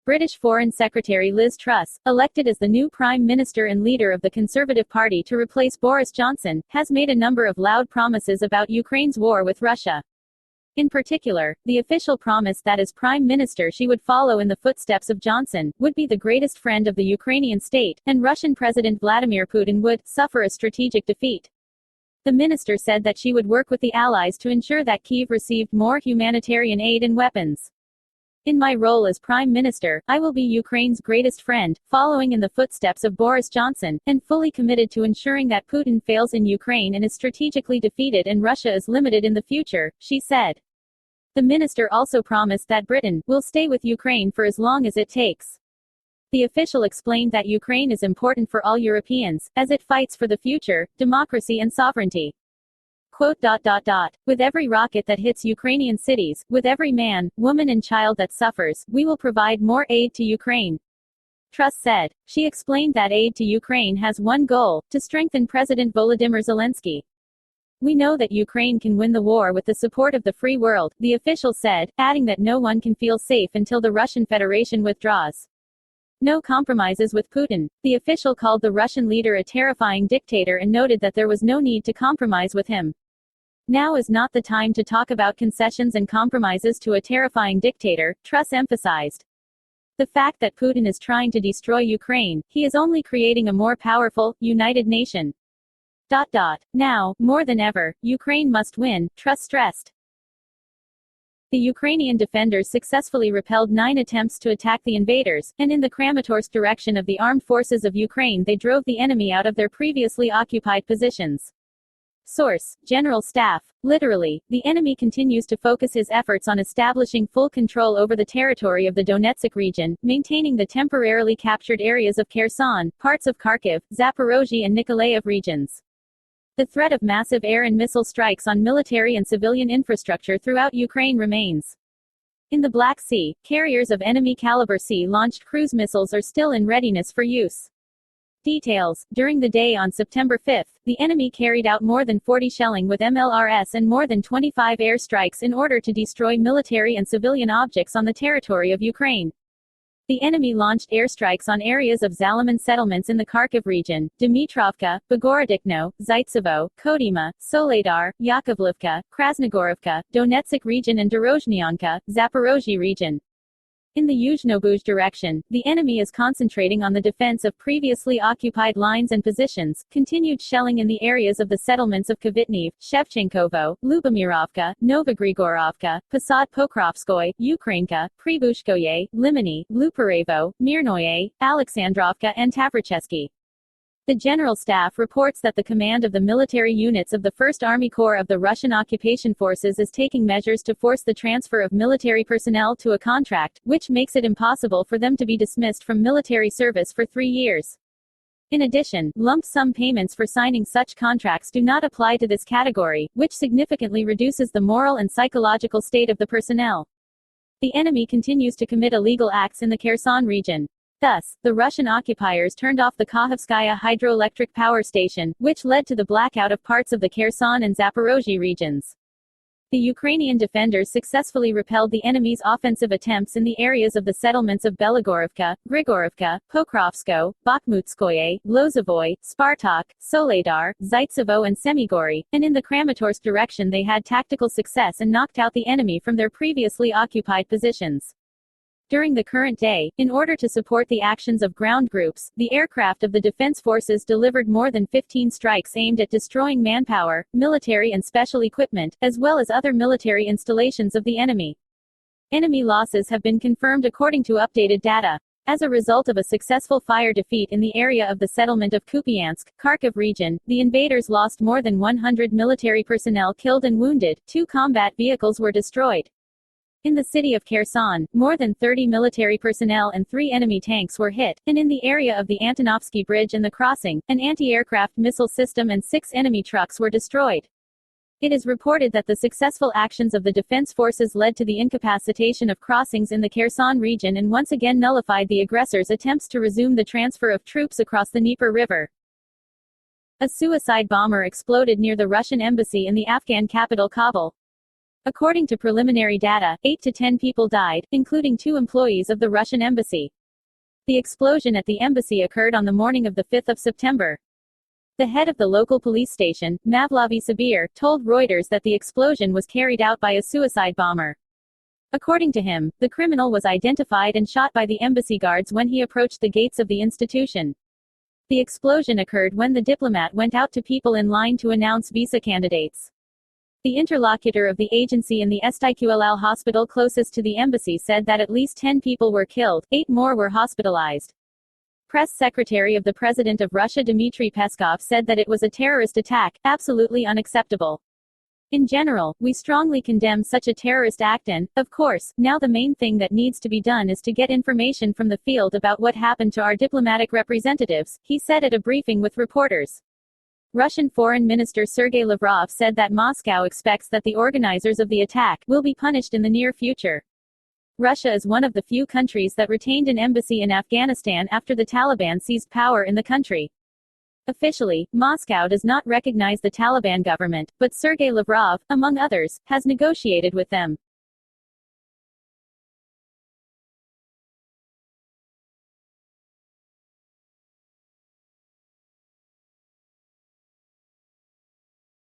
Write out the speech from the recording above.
British Foreign Secretary Liz Truss, elected as the new Prime Minister and leader of the Conservative Party to replace Boris Johnson, has made a number of loud promises about Ukraine's war with Russia. In particular, the official promise that as Prime Minister she would follow in the footsteps of Johnson, would be the greatest friend of the Ukrainian state, and Russian President Vladimir Putin would suffer a strategic defeat. The minister said that she would work with the Allies to ensure that Kyiv received more humanitarian aid and weapons. In my role as Prime Minister, I will be Ukraine's greatest friend, following in the footsteps of Boris Johnson, and fully committed to ensuring that Putin fails in Ukraine and is strategically defeated and Russia is limited in the future, she said. The minister also promised that Britain will stay with Ukraine for as long as it takes. The official explained that Ukraine is important for all Europeans, as it fights for the future, democracy and sovereignty. Quote, With every rocket that hits Ukrainian cities, with every man, woman and child that suffers, we will provide more aid to Ukraine. Truss said. She explained that aid to Ukraine has one goal, to strengthen President Volodymyr Zelensky. We know that Ukraine can win the war with the support of the free world, the official said, adding that no one can feel safe until the Russian Federation withdraws. No compromises with Putin. The official called the Russian leader a terrifying dictator and noted that there was no need to compromise with him. Now is not the time to talk about concessions and compromises to a terrifying dictator, Truss emphasized. The fact that Putin is trying to destroy Ukraine, he is only creating a more powerful, united nation. Now, more than ever, Ukraine must win, Truss stressed. The Ukrainian defenders successfully repelled 9 attempts to attack the invaders, and in the Kramatorsk direction of the armed forces of Ukraine they drove the enemy out of their previously occupied positions. Source: General Staff. Literally, the enemy continues to focus his efforts on establishing full control over the territory of the Donetsk region, maintaining the temporarily captured areas of Kherson, parts of Kharkiv, Zaporozhye and Nikolaev regions. The threat of massive air and missile strikes on military and civilian infrastructure throughout Ukraine remains. In the Black Sea, carriers of enemy-caliber sea-launched cruise missiles are still in readiness for use. Details: during the day on September 5, the enemy carried out more than 40 shelling with MLRS and more than 25 air strikes in order to destroy military and civilian objects on the territory of Ukraine. The enemy launched airstrikes on areas of Zaliman settlements in the Kharkiv region, Dmitrovka, Bogorodikno, Zaitsevo, Kodyma, Soledar, Yakovlivka, Krasnogorovka, Donetsk region and Dorozhnyanka, Zaporozhye region. In the Yuzhno-Buj direction, the enemy is concentrating on the defense of previously occupied lines and positions, continued shelling in the areas of the settlements of Kvitniv, Shevchenkovo, Lubamirovka, Novogrigorovka, Posad Pokrovskoye, Ukrainka, Pribushkoye, Limany, Luparevo, Mirnoye, Alexandrovka and Tavrichesky. The General Staff reports that the command of the military units of the 1st Army Corps of the Russian occupation forces is taking measures to force the transfer of military personnel to a contract, which makes it impossible for them to be dismissed from military service for 3 years. In addition, lump sum payments for signing such contracts do not apply to this category, which significantly reduces the moral and psychological state of the personnel. The enemy continues to commit illegal acts in the Kherson region. Thus, the Russian occupiers turned off the Kakhovskaya hydroelectric power station, which led to the blackout of parts of the Kherson and Zaporozhye regions. The Ukrainian defenders successfully repelled the enemy's offensive attempts in the areas of the settlements of Belagorovka, Grigorovka, Pokrovsko, Bakhmutskoye, Lozovoy, Spartak, Soledar, Zaitsevo and Semigori, and in the Kramatorsk direction they had tactical success and knocked out the enemy from their previously occupied positions. During the current day, in order to support the actions of ground groups, the aircraft of the defense forces delivered more than 15 strikes aimed at destroying manpower, military and special equipment, as well as other military installations of the enemy. Enemy losses have been confirmed according to updated data. As a result of a successful fire defeat in the area of the settlement of Kupiansk, Kharkiv region, the invaders lost more than 100 military personnel killed and wounded, 2 combat vehicles were destroyed. In the city of Kherson, more than 30 military personnel and 3 enemy tanks were hit, and in the area of the Antonovsky Bridge and the crossing, an anti-aircraft missile system and 6 enemy trucks were destroyed. It is reported that the successful actions of the defense forces led to the incapacitation of crossings in the Kherson region and once again nullified the aggressors' attempts to resume the transfer of troops across the Dnieper River. A suicide bomber exploded near the Russian embassy in the Afghan capital Kabul. According to preliminary data, 8 to 10 people died, including 2 employees of the Russian embassy. The explosion at the embassy occurred on the morning of the 5th of September. The head of the local police station, Mavlavi Sabir, told Reuters that the explosion was carried out by a suicide bomber. According to him, the criminal was identified and shot by the embassy guards when he approached the gates of the institution. The explosion occurred when the diplomat went out to people in line to announce visa candidates. The interlocutor of the agency in the Estiqlal hospital closest to the embassy said that at least 10 people were killed, 8 more were hospitalized. Press secretary of the President of Russia Dmitry Peskov said that it was a terrorist attack, absolutely unacceptable. In general, we strongly condemn such a terrorist act and, of course, now the main thing that needs to be done is to get information from the field about what happened to our diplomatic representatives, he said at a briefing with reporters. Russian Foreign Minister Sergei Lavrov said that Moscow expects that the organizers of the attack will be punished in the near future. Russia is one of the few countries that retained an embassy in Afghanistan after the Taliban seized power in the country. Officially, Moscow does not recognize the Taliban government, but Sergei Lavrov, among others, has negotiated with them.